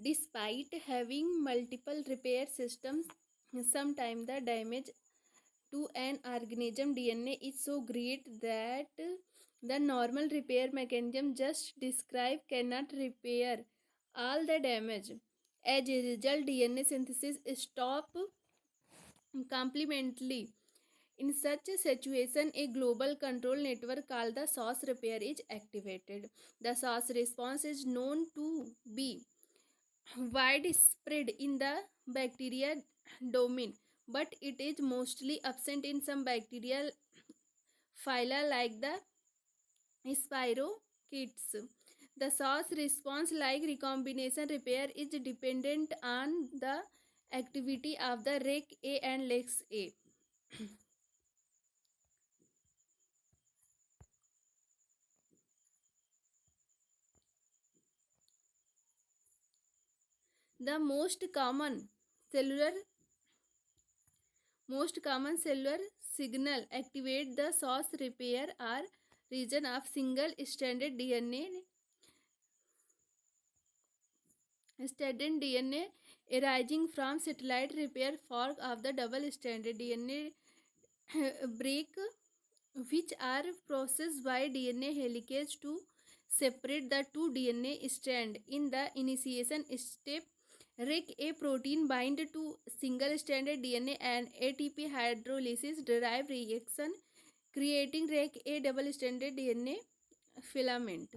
Despite having multiple repair systems, sometimes the damage to an organism DNA is so great that the normal repair mechanism just described cannot repair all the damage. As a result, DNA synthesis stop completely. In such a situation, a global control network called the source repair is activated. The source response is known to be widespread in the bacteria domain, but it is mostly absent in some bacterial phyla like the spirochetes. The source response, like recombination repair, is dependent on the activity of the REC-A and LEX-A. The cellular most common cellular signal activate the source repair are region of single stranded DNA arising from satellite repair fork of the double-stranded DNA break, which are processed by DNA helicase to separate the two DNA strands. In the initiation step, REC-A protein bind to single-stranded DNA and ATP hydrolysis drive reaction, creating REC-A double-stranded DNA filament.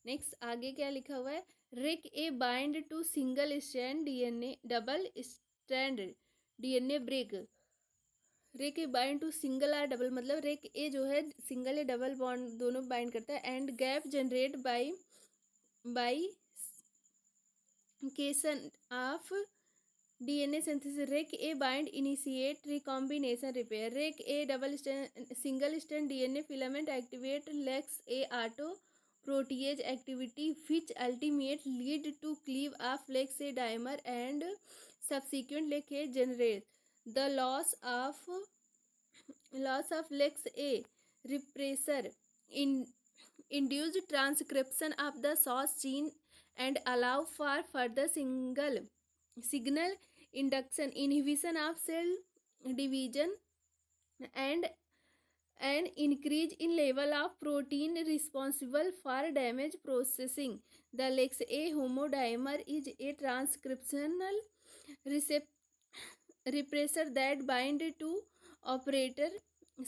Next आगे क्या लिखा हुआ है? Rec A bind to single strand DNA double strand DNA break. Rec A bind to single और double मतलब rec ए जो है single या डबल बॉन्ड दोनों बाइंड करता है and gap generate by cation of DNA synthesis. REC A bind initiate recombination repair. REC A single strand DNA filament activate LEX A auto protease activity, which ultimately lead to cleave of LEX A dimer and subsequent LEX A generate. The loss of LEX A repressor in induce transcription of the source gene and allow for further signal induction, inhibition of cell division, and an increase in level of protein responsible for damage processing. The LEX-A homodimer is a transcriptional repressor that binds to operator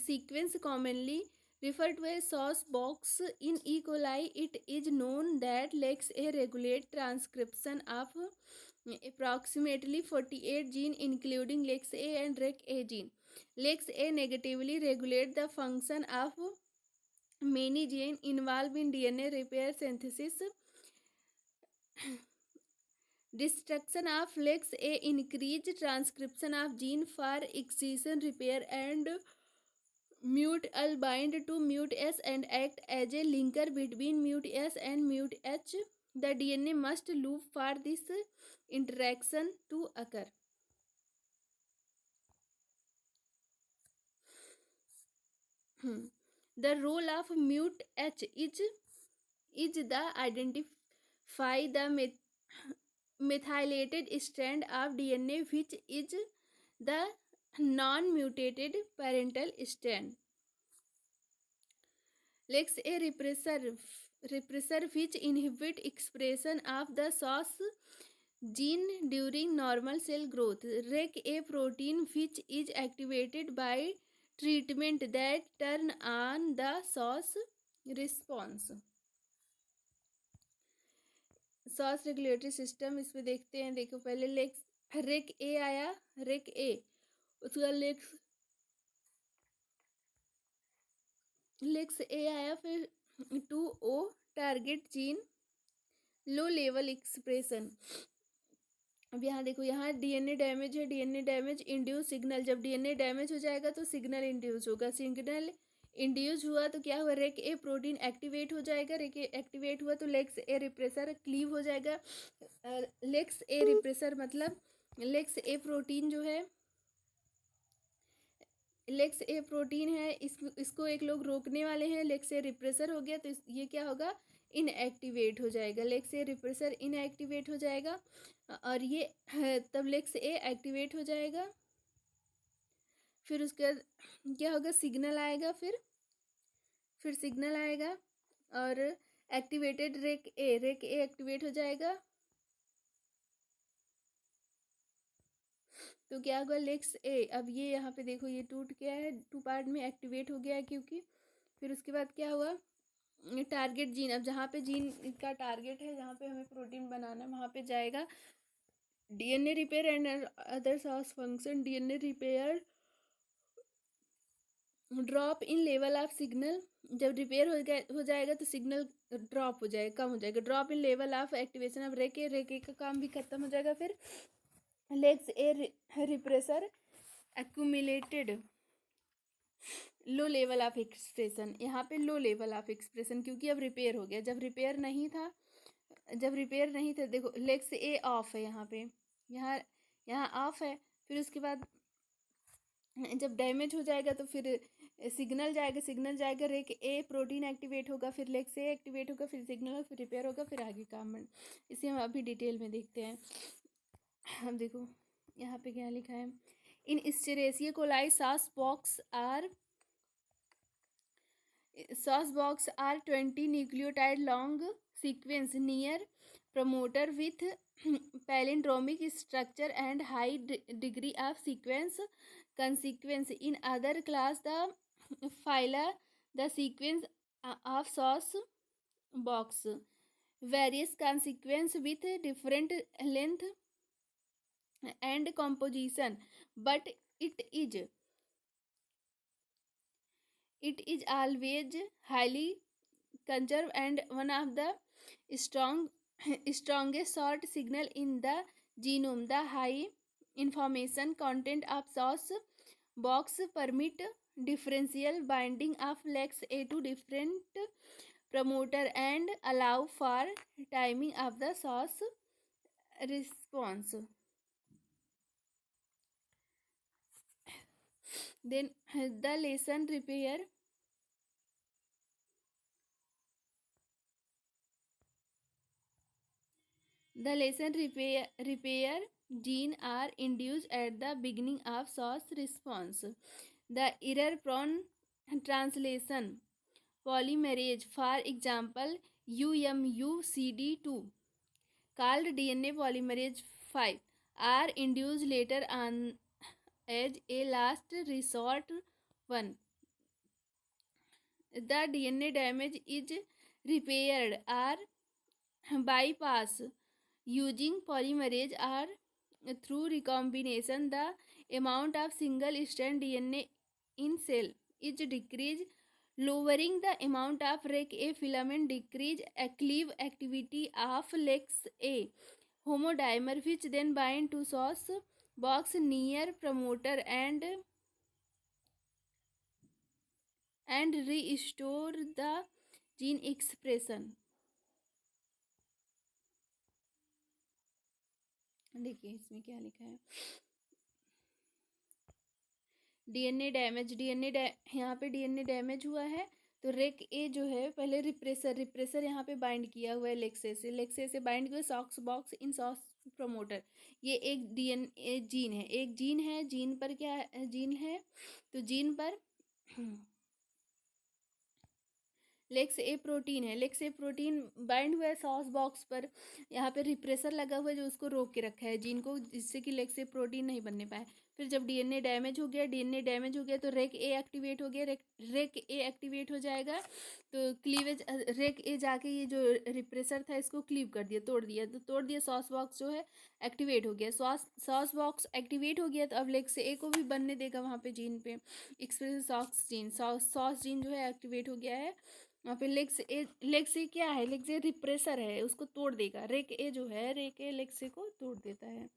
sequence commonly referred to as sauce box. In E. coli, it is known that LEX-A regulates transcription of approximately 48 genes, including LEX-A and REC-A gene. LEX-A negatively regulates the function of many genes involved in DNA repair synthesis. Destruction of LEX-A increases transcription of gene for excision repair, and mut-L bind to mut-S and act as a linker between mut-S and mut-H. The DNA must loop for this interaction to occur. The role of mut-H is the identify the methylated strand of DNA, which is the non-mutated parental strand. LEX-A repressor which inhibit expression of the source gene during normal cell growth. REC-A protein which is activated by treatment that turn on the source response. Sauce regulatory system इसमें देखते हैं. देखो पहले rake ए आया. Rake ए उसका lakes ए आया. फिर 2O target gene low level expression. अब यहाँ देखो, यहाँ डीएनए डैमेज है. DNA damage induce signal. जब डीएनए डैमेज हो जाएगा तो सिग्नल इंड्यूस होगा. सिग्नल इंड्यूस हुआ तो क्या हुआ, रेक ए प्रोटीन एक्टिवेट हो जाएगा, रेक ए एक्टिवेट हुआ तो लेक्स ए रिप्रेसर क्लीव हो जाएगा। लेक्स ए रिप्रेसर मतलब लेक्स ए प्रोटीन जो है, लेक्स ए प्रोटीन है, इसको एक लोग रोकने वाले हैं, लेक्स ए रिप्रेसर हो गया तो ये क्या होगा, इनएक्टिवेट हो जाएगा, लेक्स ए रिप्रेसर इनएक्टिवेट हो जाएगा और ये तब लेक्स ए एक्टिवेट हो जाएगा। फिर उसके बाद क्या होगा, सिग्नल आएगा, फिर सिग्नल आएगा और एक्टिवेटेड रेक ए एक्टिवेट हो जाएगा। तो क्या होगा, लेक्स ए, अब ये यहाँ पे देखो ये टूट गया है, 2 पार्ट में एक्टिवेट हो गया है क्योंकि। फिर उसके बाद क्या हुआ, टारगेट जीन, अब जहाँ पे जीन का टारगेट है, जहाँ पे हमें प्रोटीन बनाना है वहाँ पे जाएगा। DNA repair and other sauce function, DNA repair drop in level of signal, जब रिपेयर हो जाएगा तो सिग्नल ड्रॉप हो जाएगा, कम हो जाएगा। Drop in level of activation of recA का काम भी खत्म हो जाएगा। फिर lex A repressor accumulated low level of expression, यहाँ पे लो लेवल ऑफ एक्सप्रेशन क्योंकि अब रिपेयर हो गया, जब रिपेयर नहीं था, देखो लेग्स ए ऑफ है यहाँ पे, यहाँ ऑफ है। फिर उसके बाद जब डैमेज हो जाएगा तो फिर सिग्नल जाएगा, रेक ए प्रोटीन एक्टिवेट होगा, फिर लेग्स ए एक्टिवेट होगा, फिर सिग्नल, फिर रिपेयर होगा, फिर आगे काम इसे हम अभी डिटेल में देखते हैं। अब देखो यहाँ पे क्या लिखा है, in Escherichia coli sauce box are 20 nucleotide long sequence near promoter with palindromic structure and high degree of consequence. In other class, the phyla, the sequence of sauce box various consequence with different length and composition, but it is always highly conserved and one of the strongest short signal in the genome. The high information content of sauce box permit differential binding of lex A to different promoter and allow for timing of the sauce response. Then the lesson repair. The lesson repair gene are induced at the beginning of sauce response. The error-prone translation polymerase, for example, UMUCD2, called DNA polymerase 5, are induced later on as a last resort one. The DNA damage is repaired or bypass using polymerase or through recombination. The amount of single strand DNA in cell is decreased, lowering the amount of rec A filament, decrease cleave activity of lex A homodimer, which then bind to sauce box near promoter and restore the gene expression. देखिए इसमें क्या लिखा है, यहाँ पे DNA damage हुआ है तो रेक ए जो है पहले रिप्रेसर यहाँ पे बाइंड किया हुआ है लेक्से से बाइंड किया socks box in sauce promoter. ये एक डीएनए जीन है, जीन पर क्या जीन है, तो जीन पर लेक्स ए प्रोटीन है, लेक्स ए प्रोटीन बाइंड हुआ है सॉस बॉक्स पर, यहाँ पे रिप्रेसर लगा हुआ है जो उसको रोक के रखा है जीन को, जिससे कि लेक्स ए प्रोटीन नहीं बनने पाए। फिर जब डीएनए डैमेज हो गया तो रेक ए एक्टिवेट हो गया, रेक ए एक्टिवेट हो जाएगा तो क्लीवेज, रेक ए जाके ये जो रिप्रेसर था इसको क्लीव कर दिया, तोड़ दिया सॉस बॉक्स जो है एक्टिवेट हो गया, सॉस बॉक्स एक्टिवेट हो गया तो अब लेक्स ए को भी बनने देगा वहाँ पे जीन पे एक्सप्रेस सॉस जीन जो है एक्टिवेट हो गया है वहाँ पे। लेग्स ए क्या है, लेग्स ए रिप्रेसर है, उसको तोड़ देगा, रेक ए जो है रेक ए लेग्स ए को तोड़ देता है।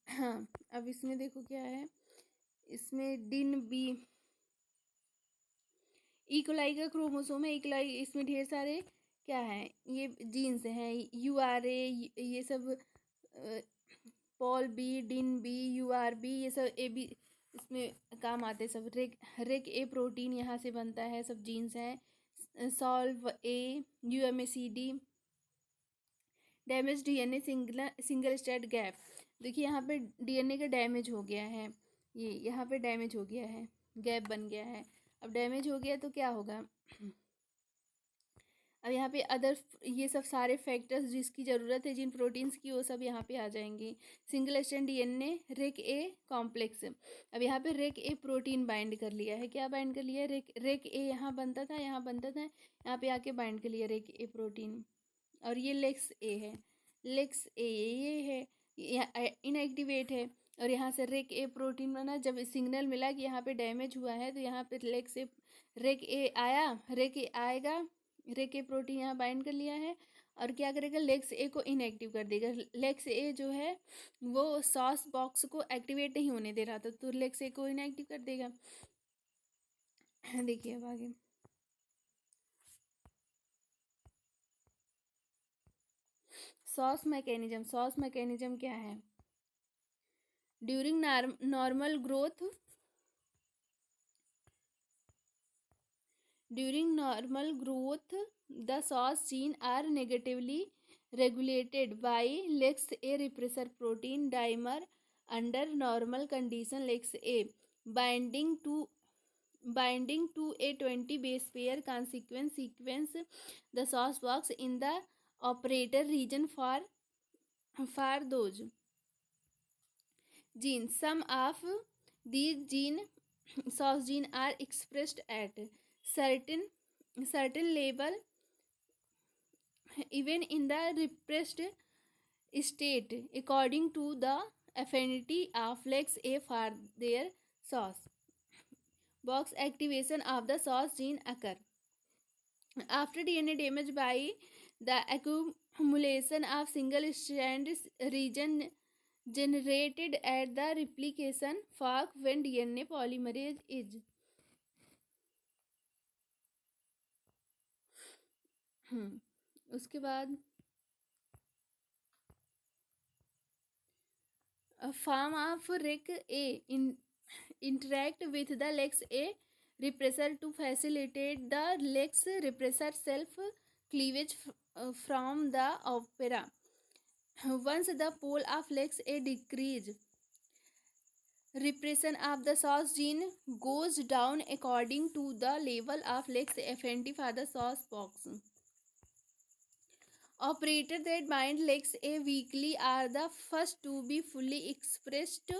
हाँ अब इसमें देखो क्या है, इसमें डिन बी इकोलाई का क्रोमोसोम है, इकोलाई इसमें ढेर सारे क्या हैं, ये जीन्स हैं, URA, ये सब पॉल बी, डिन बी, URB, ये सब AB इसमें काम आते हैं सब। रेक ए प्रोटीन यहाँ से बनता है, सब जीन्स हैं। सॉल्व ए, UMACD, damage DNA single strand gap. देखिए यहाँ पे DNA का डैमेज हो गया है, ये यहाँ पे डैमेज हो गया है, गैप बन गया है। अब डैमेज हो गया तो क्या होगा, अब यहाँ पे अदर ये सब सारे फैक्टर्स जिसकी ज़रूरत है जिन प्रोटीन्स की, वो सब यहाँ पे आ जाएंगे। Single strand DNA, rec A complex. अब यहाँ पे रेक ए प्रोटीन बाइंड कर लिया है, क्या बाइंड कर लिया है, रेक ए यहाँ बनता था, यहाँ बनता था, यहाँ पे आके बाइंड कर लिया रेक ए प्रोटीन। और ये लेक्स ए है, लेक्स ए ये है, इनएक्टिवेट है। और यहाँ से रेक ए प्रोटीन बना, जब सिग्नल मिला कि यहाँ पे डैमेज हुआ है तो यहाँ पे रेक ए आया, रेक ए आएगा, रेक ए प्रोटीन यहाँ बाइंड कर लिया है और क्या करेगा, लेक्स ए को इनएक्टिव कर देगा। लेक्स ए जो है वो सॉस बॉक्स को एक्टिवेट नहीं होने दे रहा था, तो लेक्स ए को इनएक्टिव कर देगा। देखिए अब आगे, सॉस मैकेनिज्म क्या है, during normal growth, the SOS gene are negatively regulated by lex A repressor protein dimer under normal condition. Lex A binding to a 20 base pair sequence the SOS box in the operator region for those genes. Some of these SOS gene are expressed at certain level even in the repressed state according to the affinity of lex A for their SOS box. Activation of the SOS gene occur after DNA damage by the accumulation of single strand region generated at the replication fork when DNA polymerase is उसके बाद form of rec A interact with the lex A repressor to facilitate the lex repressor self cleavage from the opera. Once the pole of lex A decrease, repression of the SOS gene goes down according to the level of lex affinity for the SOS box. Operators that bind lex A weakly are the first to be fully expressed.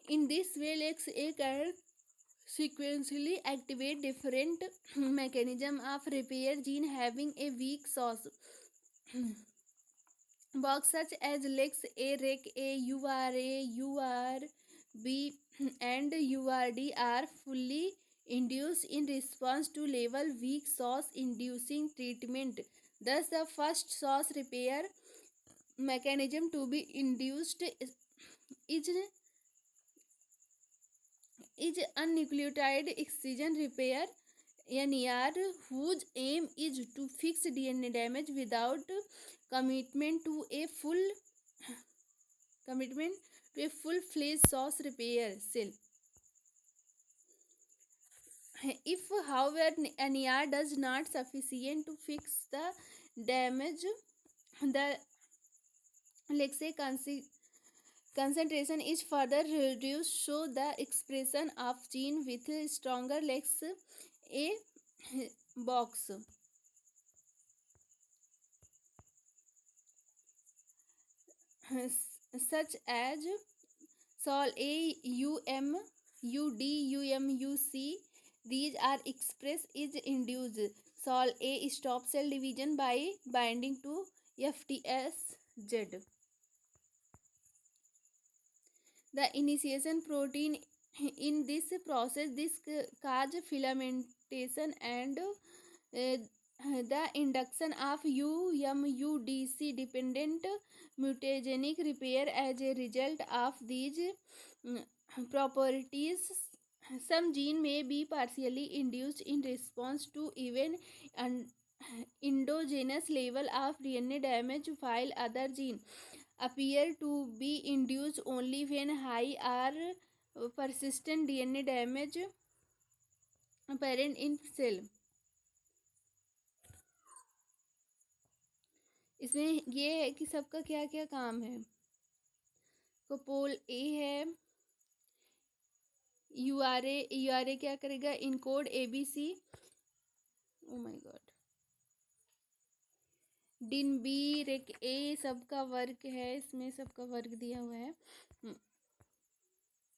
In this way, lex A can sequentially activate different mechanism of repair gene having a weak SOS box, such as lex A, rec A, URA, URB, and URD are fully induced in response to level weak SOS inducing treatment. Thus, the first SOS repair mechanism to be induced is unnucleotide excision repair (NER), whose aim is to fix DNA damage without commitment to a full-fledged SOS repair cell. If, however, NER does not sufficient to fix the damage, the lex A concentration is further reduced, so the expression of gene with stronger lex A box such as Sol A, UM, UD, UC, these are expressed is induced. Sol A stops cell division by binding to FTSZ. The initiation protein in this process, this cause filamentation and the induction of UMUDC dependent mutagenic repair. As a result of these properties, some gene may be partially induced in response to even endogenous level of DNA damage, while other gene appear to be induced only when high or persistent DNA damage apparent in cell. इसमें ये है कि सबका क्या क्या काम है. पोल ए है यूआरए क्या करेगा, encode ABC. O my God. डिन बी रेक ए सबका वर्क है, इसमें सबका वर्क दिया हुआ है.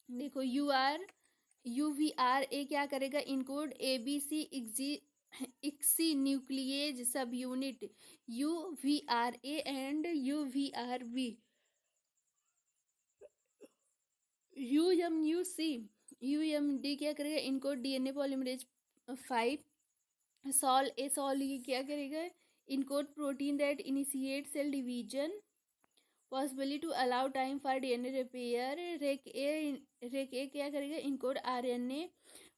देखो यूवीआर ए क्या करेगा, encode ABC excinuclease subunit UVR A and UVR B. UMD क्या करेगा, इनकोड डीएनए पॉलीमरेज 5. सॉल ये क्या करेगा, encode protein that initiate cell division possibly to allow time for DNA repair. Rec A क्या करेगा, encode RNA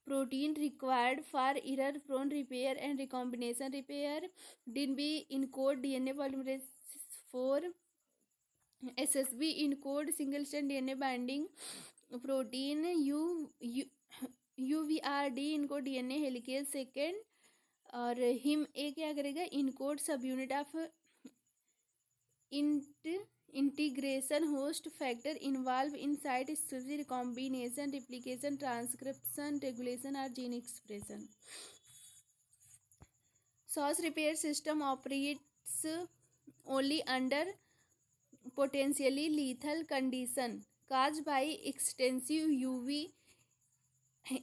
protein required for error prone repair and recombination repair. Din B encode DNA polymerase 4. SSB encode single strand DNA binding protein. UVRD encode DNA helicase second. और him A क्या करेगा, encode subunit of integration host factor involve in site specific recombination replication transcription regulation और gene expression. Sauce repair system operates only under potentially lethal condition caused by extensive UV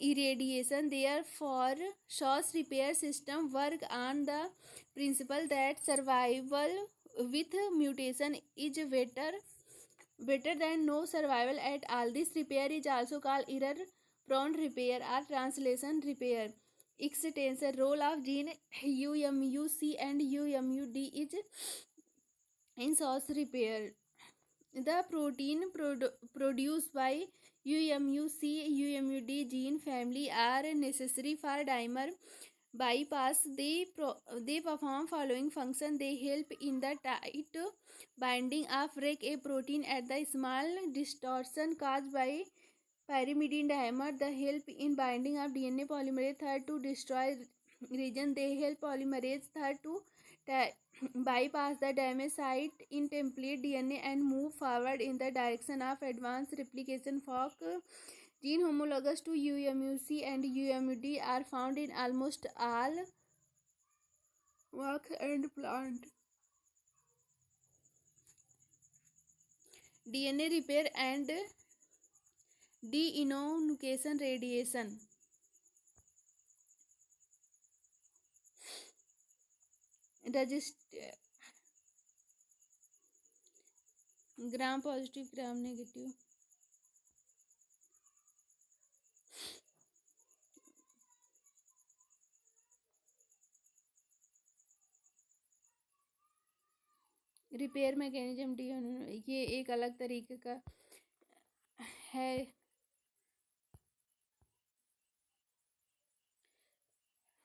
irradiation. Therefore, SOS repair system work on the principle that survival with mutation is better than no survival at all. This repair is also called error-prone repair or translation repair. Extension role of gene UMUC and UMUD is in SOS repair. The protein produced by UMUC UMUD gene family are necessary for dimer bypass. They perform following function. They help in the tight binding of REC A protein at the small distortion caused by pyrimidine dimer. They help in binding of DNA polymerase third to destroy region. They help polymerase third to bypass the damaged site in template DNA and move forward in the direction of advanced replication. Fork gene homologous to UMUC and UMUD are found in almost all work and plant. DNA repair and deinoculation radiation. Gram positive gram negative. Repair mechanism ये एक अलग तरीके का है.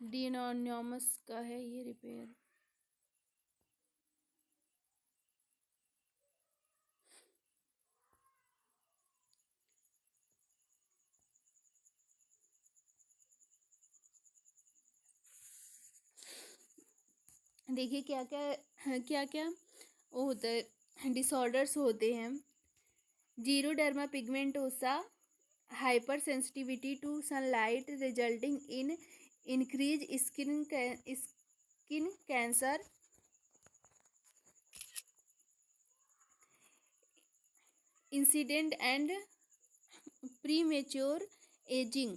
डीनोनिमस का है ये repair. देखिए क्या क्या होता है, डिसऑर्डर्स होते हैं. Xeroderma pigmentosa hyper sensitivity to sunlight resulting in increase skin cancer. Incident and premature aging,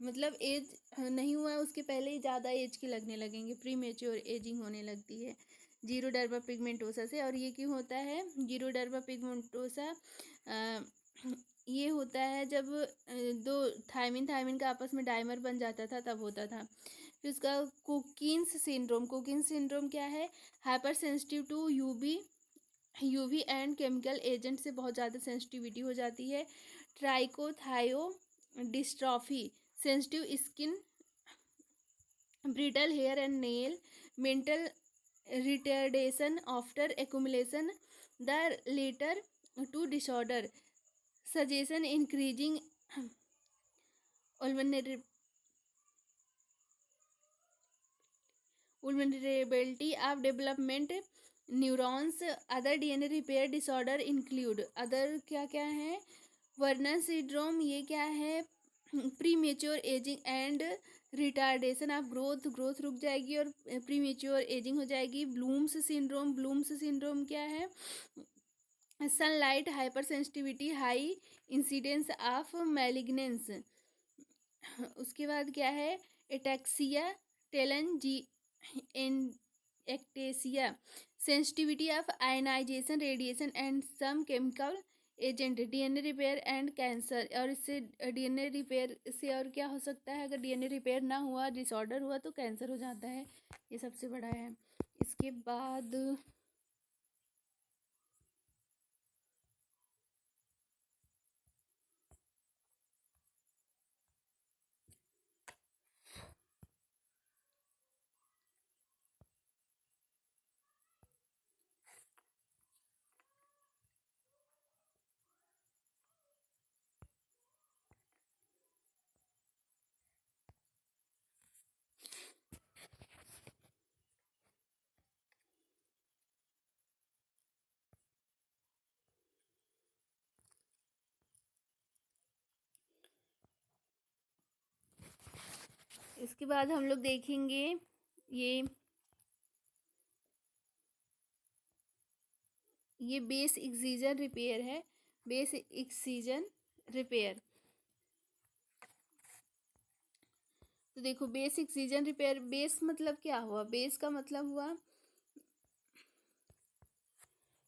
मतलब एज नहीं हुआ है उसके पहले ही ज़्यादा एज के लगने लगेंगे, प्रीमेच्योर एजिंग होने लगती है जीरोडर्मा पिगमेंटोसा से. और ये क्यों होता है, जीरोडर्मा पिगमेंटोसा ये होता है जब दो थायमिन का आपस में डाइमर बन जाता था तब होता था. फिर उसका कुकिन्स सिंड्रोम क्या है, hyper sensitive to UV and chemical agent से बहुत ज़्यादा सेंसिटिविटी हो जाती है. Dystrophy, sensitive skin, brittle hair and nail, mental retardation after accumulation, the later two disorder, suggestion increasing vulnerability of development neurons. Other DNA repair disorder include, other क्या क्या है, Werner syndrome, ये क्या है, pre mature ageing and retardation of growth, growth रुक जाएगी और pre mature ageing हो जाएगी. ब्लूम्स सिंड्रोम, ब्लूम्स सिंड्रोम क्या है, sunlight hyper sensitivity, high incidence of malignance. उसके बाद क्या है, ataxia, telangiectasia, sensitivity of ionization radiation and some chemical agent, DNA repair and cancer. और इससे डीएनए रिपेयर से और क्या हो सकता है, अगर डीएनए रिपेयर ना हुआ, डिसऑर्डर हुआ तो कैंसर हो जाता है, ये सबसे बड़ा है. इसके बाद इसके बाद हम लोग देखेंगे ये बेस एक्सीजन रिपेयर है, बेस एक्सीजन रिपेयर. तो देखो बेस एक्सीजन रिपेयर, बेस मतलब क्या हुआ, बेस का मतलब हुआ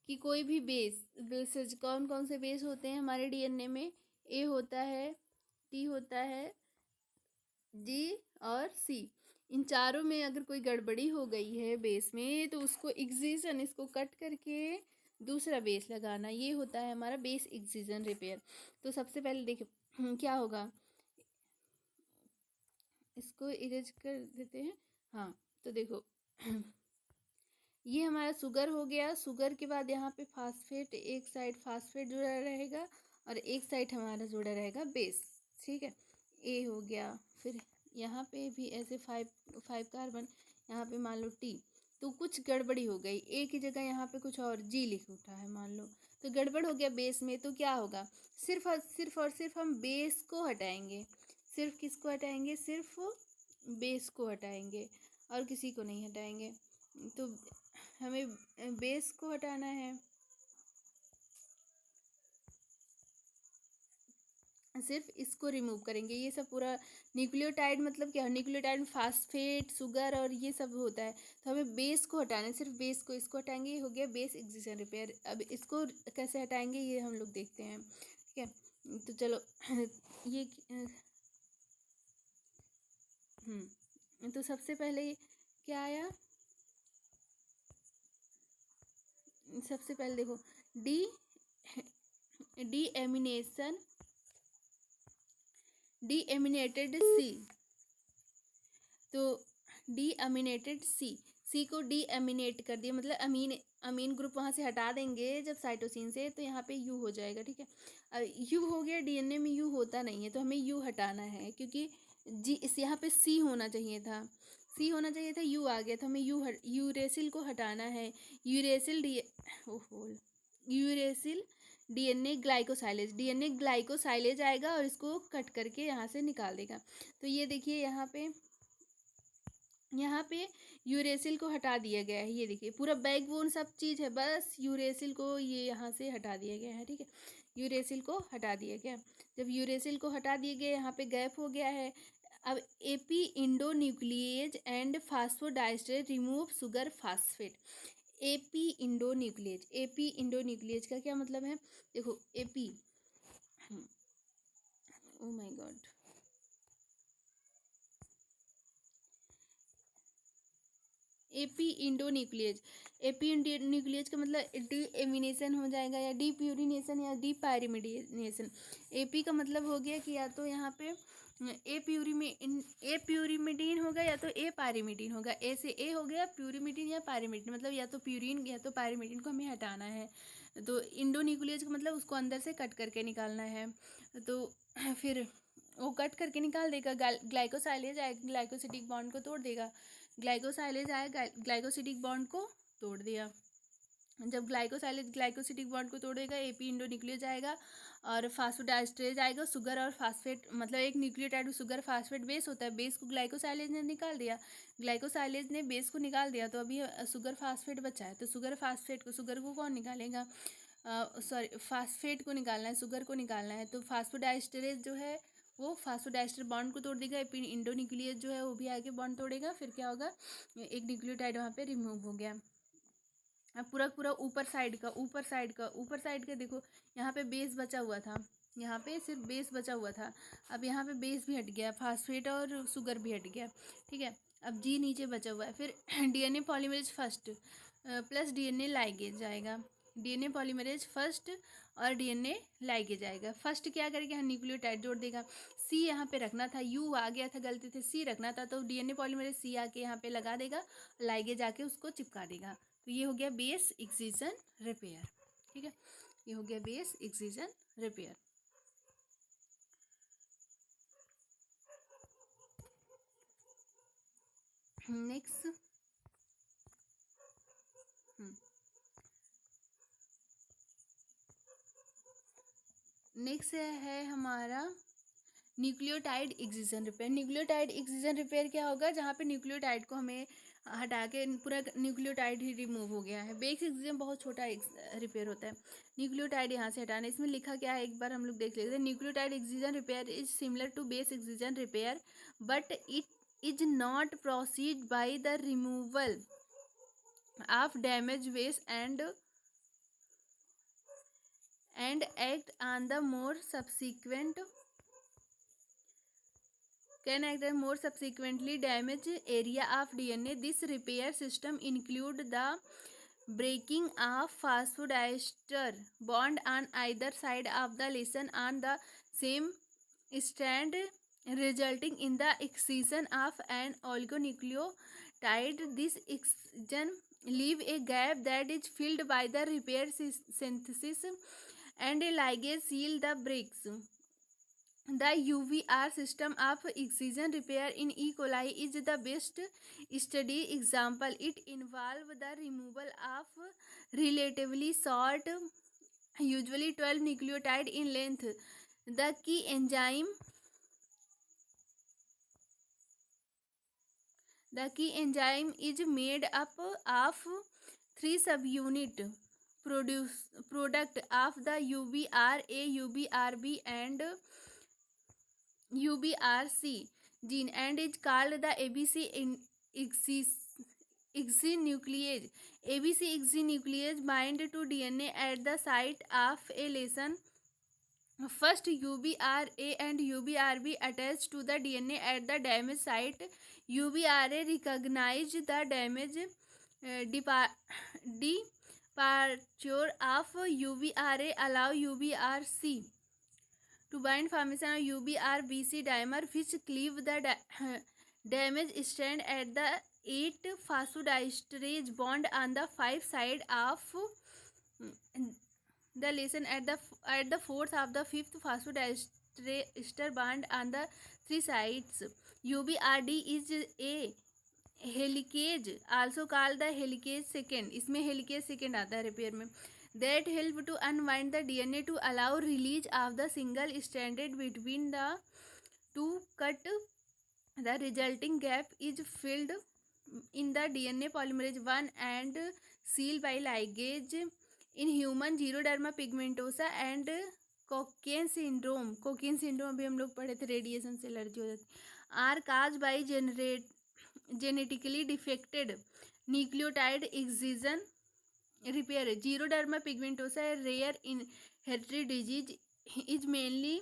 कि कोई भी बेस कौन कौन से बेस होते हैं हमारे डीएनए में, ए होता है, टी होता है, जी और सी. इन चारों में अगर कोई गड़बड़ी हो गई है बेस में तो उसको एक्सिजन, इसको कट करके दूसरा बेस लगाना, ये होता है हमारा बेस एक्सिजन रिपेयर. तो सबसे पहले देखो क्या होगा, इसको इरेज कर देते हैं. हाँ, तो देखो ये हमारा शुगर हो गया. शुगर के बाद यहाँ पे फास्फेट, एक साइड फास्फेट जुड़ा रहेगा और एक साइड हमारा जुड़ा रहेगा बेस. ठीक है, ए हो गया. फिर यहाँ पे भी ऐसे फाइव कार्बन, यहाँ पे मान लो टी. तो कुछ गड़बड़ी हो गई, ए की जगह यहाँ पे कुछ और जी लिख उठा है मान लो, तो गड़बड़ हो गया बेस में. तो क्या होगा, सिर्फ हम बेस को हटाएंगे. सिर्फ किसको हटाएंगे, सिर्फ बेस को हटाएंगे और किसी को नहीं हटाएंगे. तो हमें बेस को हटाना है, सिर्फ इसको रिमूव करेंगे. ये सब पूरा न्यूक्लियोटाइड मतलब क्या है, न्यूक्लियोटाइड में फास्फेट, शुगर और ये सब होता है. तो हमें बेस को हटाना है, सिर्फ बेस को, इसको हटाएंगे. ये हो गया बेस एक्सिजन रिपेयर. अब इसको कैसे हटाएंगे ये हम लोग देखते हैं. ठीक है, तो चलो ये तो सबसे पहले क्या आया, सबसे पहले देखो डीएमिनेटेड सी. तो डीएमिनेटेड सी को डीएमिनेट कर दिया, मतलब अमीन ग्रुप वहाँ से हटा देंगे जब साइटोसिन से, तो यहाँ पे यू हो जाएगा. ठीक है, अब यू हो गया, डीएनए में यू होता नहीं है तो हमें यू हटाना है, क्योंकि जी इस यहाँ पे सी होना चाहिए था, यू आ गया. तो हमें यूरेसिल को हटाना है. यूरेसिल डीएनए ग्लाइकोसाइलेज आएगा और इसको कट करके यहाँ से निकाल देगा. तो ये देखिए यहाँ पे यूरेसिल को हटा दिया गया है. ये देखिए पूरा बैकबोन सब चीज़ है, बस यूरेसिल को ये यहाँ से हटा दिया गया है. ठीक है, यूरेसिल को हटा दिया गया. जब यूरेसिल को हटा दिए गए, यहाँ पे गैप हो गया है. अब AP endonuclease and phosphodiester remove sugar phosphate. AP endonuclease का क्या मतलब है, देखो AP, oh my god, AP endonuclease. AP endonuclease का मतलब डी एमिनेशन हो जाएगा या डी प्यूरिनेशन या डी पायरिमिडिनेशन। एपी का मतलब हो गया कि या तो यहाँ पे ए प्यूरिमिडीन होगा या तो ए पायरिमिडीन होगा। ए से ए हो गया, प्यूरिमिडीन या पायरिमिडीन, मतलब या तो प्यूरिन या तो पायरिमिडीन को हमें हटाना है। तो इंडोन्यूक्लियज का मतलब उसको अंदर से कट करके निकालना है। तो फिर वो कट करके निकाल देगा। ग्लाइकोसाइलेज आएगा, ग्लाइकोसिडिक बॉन्ड को तोड़ देगा। ग्लाइकोसाइलेज आएगा, ग्लाइकोसिडिक बॉन्ड को तोड़ दिया। जब ग्लाइकोसाइलेज ग्लाइकोसिडिक बॉन्ड को तोड़ेगा, एपी इंडोन्यूक्लियज आएगा और फास्फोडाइस्टरेज आएगा। शुगर और फास्फेट, मतलब एक न्यूक्लियोटाइड शुगर फास्फेट बेस होता है, बेस को ग्लाइकोसाइलेज ने निकाल दिया। ग्लाइकोसाइलेज ने बेस को निकाल दिया, तो अभी शुगर फास्फेट बचा है। तो शुगर को कौन निकालेगा? फास्फेट को निकालना है, शुगर को निकालना है। तो फास्फोडाइस्टरेज जो है वो फास्फोडाइस्टर बॉन्ड को तोड़ देगा। एपी इंडोन्यूक्लियज जो है वो भी आगे बॉन्ड तोड़ेगा। फिर क्या होगा? एक न्यूक्लियोटाइड वहाँ पे रिमूव हो गया। अब पूरा ऊपर साइड का देखो, यहाँ पे बेस बचा हुआ था, यहाँ पे सिर्फ बेस बचा हुआ था। अब यहाँ पे बेस भी हट गया, फास्फेट और शुगर भी हट गया, ठीक है। अब जी नीचे बचा हुआ है। फिर DNA polymerase first plus DNA ligase आएगा। डीएनए पॉलीमरेज फर्स्ट और डीएनए लाइगेज आएगा। फर्स्ट क्या करेगा? यहाँ न्यूक्लियोटाइड जोड़ देगा। सी यहाँ पे रखना था, यू आ गया था गलती से, सी रखना था। तो डीएनए पॉलीमरेज सी आके यहाँ पे लगा देगा, लाइगेज आके उसको चिपका देगा। तो ये हो गया बेस एक्सिजन रिपेयर, ठीक है। ये हो गया base excision repair. Next next है हमारा nucleotide excision repair. Nucleotide excision repair क्या होगा? जहाँ पे न्यूक्लियोटाइड को हमें हटा के पूरा न्यूक्लियोटाइड ही रिमूव हो गया है। बेस एक्सिजन बहुत छोटा रिपेयर होता है। न्यूक्लियोटाइड यहाँ से हटाना, इसमें लिखा क्या है एक बार हम लोग देख लेते हैं। Nucleotide excision repair is similar to base excision repair but it is not proceed by the removal of damage base and act on the more subsequent can act on more subsequently damaged area of DNA. This repair system include the breaking of phosphodiester bond on either side of the lesion on the same strand, resulting in the excision of an oligonucleotide. This excision leave a gap that is filled by the repair synthesis and a ligase seal the breaks. The UVR system of excision repair in E. coli is the best study example. It involves the removal of relatively short, usually 12 nucleotide in length. The key enzyme is made up of 3 subunit product of the UBRA, UBRB and UBRC gene and is called the ABC exonuclease. ABC exonuclease bind to DNA at the site of a lesion. First, UBRA and UBRB attach to the DNA at the damage site. UBRA recognize the damage departure of UBRA, allow UBRC to bind formation of UBRBC dimer, which cleave the damage strand at the 8 phosphodiesterase bond on the 5 side of the lesion at the 4th of the 5th phosphodiester bond on the 3 sides. UBRD is a helicase, also call the helicase second, इसमें helicase second आता है repair में, that help to unwind the DNA to allow release of the single stranded between the two cut. The resulting gap is filled in the DNA polymerase 1 and seal by ligase. In human xeroderma pigmentosa and Cockayne syndrome अभी हम लोग पढ़े थे, radiation से allergy हो जाती, are cause by genetically defected nucleotide excision repair. Xeroderma pigmentosa, a rare inherited disease, is mainly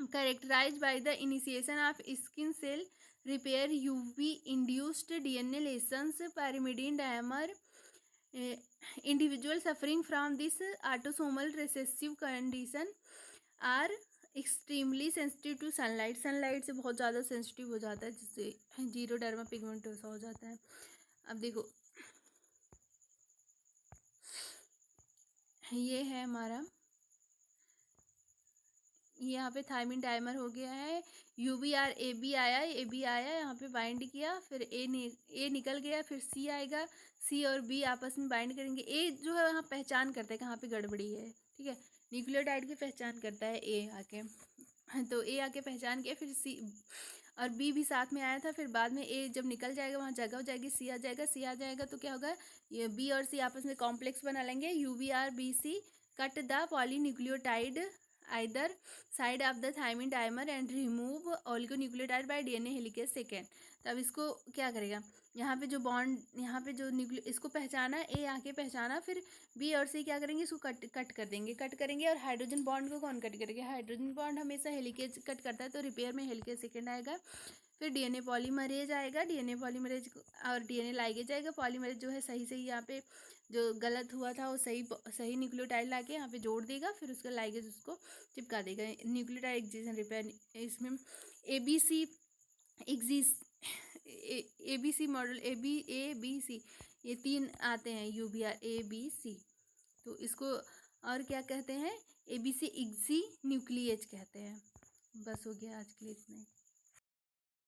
characterized by the initiation of skin cell repair, UV induced DNA lesions, pyrimidine dimer. Individuals suffering from this autosomal recessive condition are extremely sensitive to sunlight. Sunlight से बहुत ज़्यादा sensitive हो जाता है, जिससे जीरोडर्मा pigmentosa हो जाता है। अब देखो, ये है हमारा, यहाँ पे थायमिन डाइमर हो गया है, यूवीआर ए बी आया, यहाँ पे बाइंड किया, फिर ए निकल गया, फिर सी आएगा, सी और बी आपस में बाइंड करेंगे। ए जो है वहाँ पहचान करता है कहाँ पे गड़बड़ी है, ठीक है, न्यूक्लियोटाइड की पहचान करता है ए आके, तो ए आके पहचान किया, फिर सी और बी भी साथ में आया था, फिर बाद में ए जब निकल जाएगा वहाँ जगह हो जाएगी, सी आ जाएगा तो क्या होगा, ये बी और सी आपस में कॉम्प्लेक्स बना लेंगे, UVR B C cut the polynucleotide either side of the thymine dimer and remove oligonucleotide by DNA helicase second. तब इसको क्या करेगा, यहाँ पे जो बॉन्ड, यहाँ पे जो इसको पहचाना, ए आके पहचाना, फिर बी और सी क्या करेंगे, इसको कट करेंगे और हाइड्रोजन बॉन्ड को कौन कट करेगा, हाइड्रोजन बॉन्ड हमेशा हेलिकेज कट करता है, तो रिपेयर में हेलिकेज सेकेंड आएगा। फिर डीएनए पॉलीमरेज आएगा, डीएनए पॉलीमरेज और डीएनए लाइगेज आएगा। पॉलीमरेज जो है सही यहाँ पे जो गलत हुआ था वो सही न्यूक्लियोटाइड लाके यहाँ पे जोड़ देगा, फिर उसका लाइगेज उसको चिपका देगा। न्यूक्लियोटाइड एक्सिजन रिपेयर, इसमें ABC axis ABC model ABC ये 3 आते हैं, यूबीआर ABC, तो इसको और क्या कहते हैं, ABC एक्सी न्यूक्लियेज कहते हैं। बस हो गया आज के लिए इतना ही।